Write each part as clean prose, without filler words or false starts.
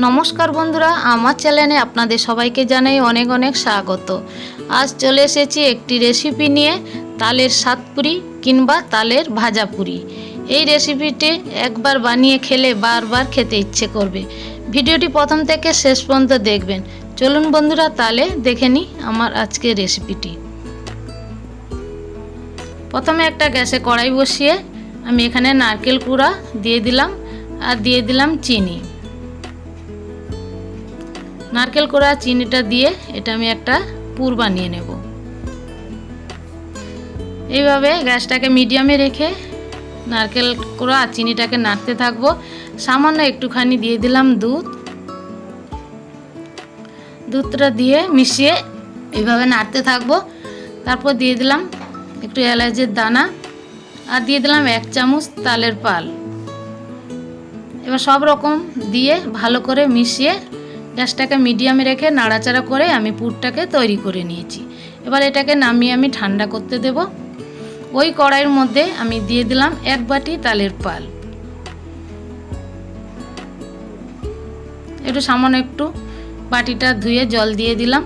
নমস্কার বন্ধুরা, আমার চ্যানেলে আপনাদের সবাইকে জানাই অনেক অনেক স্বাগত। আজ চলে এসেছি একটি রেসিপি নিয়ে, তালের সাতপুরি কিংবা তালের ভাজাপুরি। এই রেসিপিটি একবার বানিয়ে খেলে বারবার খেতে ইচ্ছে করবে। ভিডিওটি প্রথম থেকে শেষ পর্যন্ত দেখবেন। চলুন বন্ধুরা, তাহলে দেখে নিই আমার আজকের রেসিপিটি। প্রথমে একটা গ্যাসে কড়াই বসিয়ে আমি এখানে নারকেল কুড়া দিয়ে দিলাম আর দিয়ে দিলাম চিনি। নারকেল কোড়া চিনিটা দিয়ে এটা আমি একটা পুর বানিয়ে নেব। এইভাবে গ্যাসটাকে মিডিয়ামে রেখে নারকেল কোড়া আর চিনিটাকে নাড়তে থাকবো। সামান্য একটুখানি দিয়ে দিলাম দুধটা দিয়ে মিশিয়ে এইভাবে নাড়তে থাকবো। তারপর দিয়ে দিলাম একটু এলাচের দানা আর দিয়ে দিলাম 1 চামচ তালের পাল। এবার সব রকম দিয়ে ভালো করে মিশিয়ে গ্যাসটাকে মিডিয়ামে রেখে নাড়াচাড়া করে আমি পুরটাকে তৈরি করে নিয়েছি। এবার এটাকে নামিয়ে আমি ঠান্ডা করতে দেব। ওই কড়াইয়ের মধ্যে আমি দিয়ে দিলাম 1 বাটি তালের পাল। একটু সামান্য একটু বাটিটা ধুয়ে জল দিয়ে দিলাম।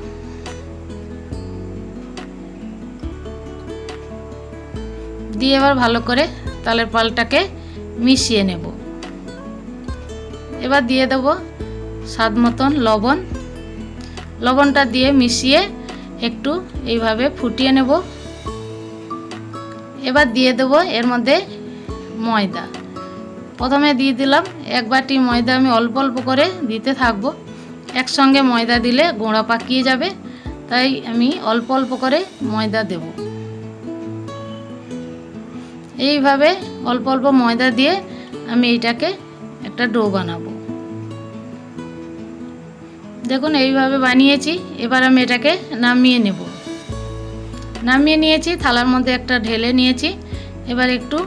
দিয়ে এবার ভালো করে তালের পালটাকে মিশিয়ে নেব। এবার দিয়ে দেব স্বাদ মতন লবণ। লবণটা দিয়ে মিশিয়ে একটু এইভাবে ফুটিয়ে নেব। এবার দিয়ে দেব এর মধ্যে ময়দা। প্রথমে দিয়ে দিলাম 1 বাটি ময়দা। আমি অল্প অল্প করে দিতে থাকবো, একসঙ্গে ময়দা দিলে গোড়া পাকিয়ে যাবে, তাই আমি অল্প অল্প করে ময়দা দেব। এইভাবে অল্প অল্প ময়দা দিয়ে আমি এইটাকে একটা ডো বানাবো। দেখুন এইভাবে বানিয়েছি। এবার আমি এটাকে নামিয়ে নেব। নামিয়ে নিয়েছি, থালার মধ্যে একটা ঢেলে নিয়েছি। এবার একটু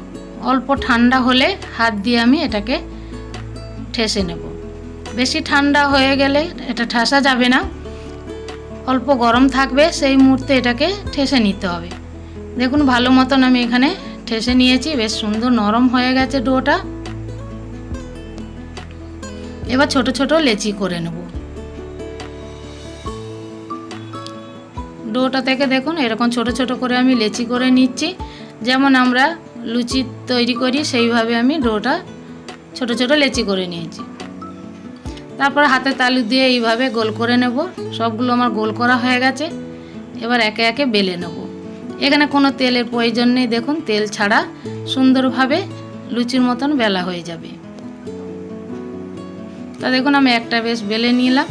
অল্প ঠান্ডা হলে হাত দিয়ে আমি এটাকে ঠেসে নেব। বেশি ঠান্ডা হয়ে গেলে এটা ঠাসা যাবে না, অল্প গরম থাকবে, সেই মুহূর্তে এটাকে ঠেসে নিতে হবে। দেখুন ভালো মতন আমি এখানে ঠেসে নিয়েছি, বেশ সুন্দর নরম হয়ে গেছে ডোটা। এবার ছোট ছোট লেচি করে নেব। ডোটা থেকে দেখুন এরকম ছোট ছোট করে আমি লেচি করে নিচ্ছি। যেমন আমরা লুচি তৈরি করি সেইভাবে আমি ডোটা ছোট ছোট লেচি করে নিয়েছি। তারপর হাতে তালু দিয়ে এইভাবে গোল করে নেব। সবগুলো আমার গোল করা হয়ে গেছে। এবার একে একে বেলে নেব। এখানে কোনো তেলের প্রয়োজন নেই, দেখুন তেল ছাড়া সুন্দরভাবে লুচির মতন বেলা হয়ে যাবে। তা দেখুন আমি একটা বেশ বেলে নিলাম।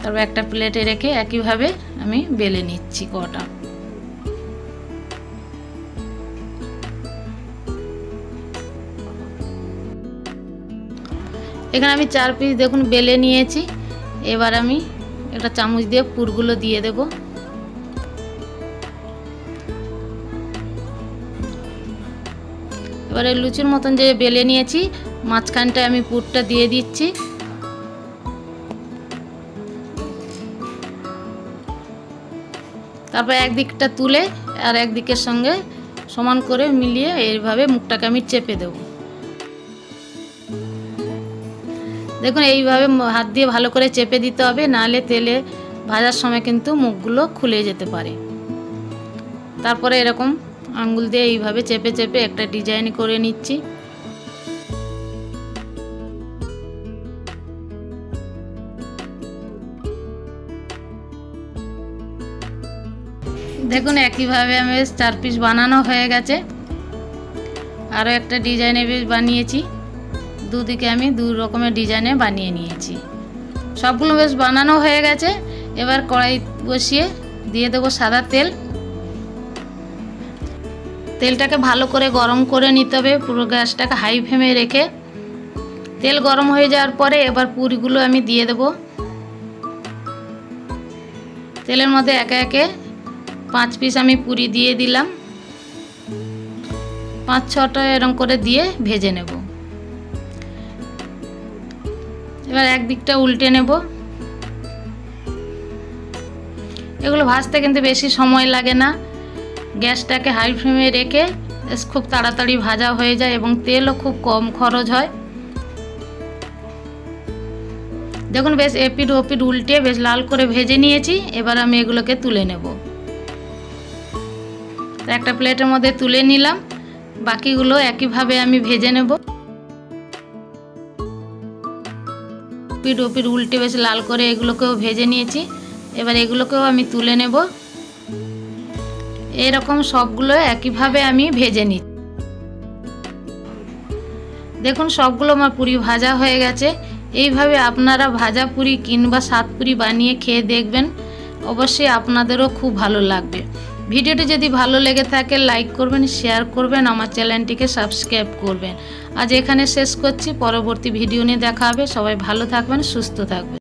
তারপর একটা প্লেটে রেখে একইভাবে আমি বেলে নিচ্ছি কটা। এখানে আমি 4 পিস দেখুন বেলে নিয়েছি। এবার আমি একটা চামচ দিয়ে পুরগুলো দিয়ে দেব। এবারে লুচির মতন যে বেলে নিয়েছি মাঝখানটায় আমি পুরটা দিয়ে দিচ্ছি। তারপর একদিকটা তুলে আর একদিকের সঙ্গে সমান করে মিলিয়ে এইভাবে মুখটাকে আমি চেপে দেব। দেখুন এইভাবে হাত দিয়ে ভালো করে চেপে দিতে হবে, নাহলে তেলে ভাজার সময় কিন্তু মুখগুলো খুলে যেতে পারে। তারপরে এরকম আঙ্গুল দিয়ে এইভাবে চেপে চেপে একটা ডিজাইন করে নিচ্ছি। দেখুন একইভাবে আমি 4 পিস বানানো হয়ে গেছে। আরও একটা ডিজাইনে বেশ বানিয়েছি। দুদিকে আমি 2 রকমের ডিজাইনে বানিয়ে নিয়েছি। সবগুলো বেশ বানানো হয়ে গেছে। এবার কড়াই বসিয়ে দিয়ে দেবো সাদা তেল। তেলটাকে ভালো করে গরম করে নিতে হবে, পুরো গ্যাসটাকে হাই ফ্লেমে রেখে। তেল গরম হয়ে যাওয়ার পরে এবার পুরিগুলো আমি দিয়ে দেব। তেলের মধ্যে একে একে 5 পিস আমি পুরি দিয়ে দিলাম। 5-6টা এরকম করে দিয়ে ভেজে নেব। এবার একদিকটা উল্টে নেব। এগুলো ভাজতে কিন্তু বেশি সময় লাগে না, গ্যাসটাকে হাই ফ্লেমে রেখে খুব তাড়াতাড়ি ভাজা হয়ে যায় এবং তেলও খুব কম খরচ হয়। দেখুন বেশ এপিট ওপিট উল্টে বেশ লাল করে ভেজে নিয়েছি। এবার আমি এগুলোকে তুলে নেব। একটা প্লেটের মধ্যে তুলে নিলাম। বাকিগুলো একইভাবে আমি ভেজে নেব। এপিট ওপিট উল্টে বেশ লাল করে এগুলোকেও ভেজে নিয়েছি। এবার এগুলোকেও আমি তুলে নেব। এরকম সবগুলো একইভাবে আমি ভেজে নিই। দেখুন সবগুলো আমার পুরি ভাজা হয়ে গেছে। এইভাবে আপনারা ভাজা পুরি কিংবা সাতপুরি বানিয়ে খেয়ে দেখবেন, অবশ্যই আপনাদেরও খুব ভালো লাগবে। ভিডিওটি যদি ভালো লেগে থাকে লাইক করবেন, শেয়ার করবেন, আমার চ্যানেলটিকে সাবস্ক্রাইব করবেন। আজ এখানে শেষ করছি, পরবর্তী ভিডিও নিয়ে দেখা হবে। সবাই ভালো থাকবেন, সুস্থ থাকবেন।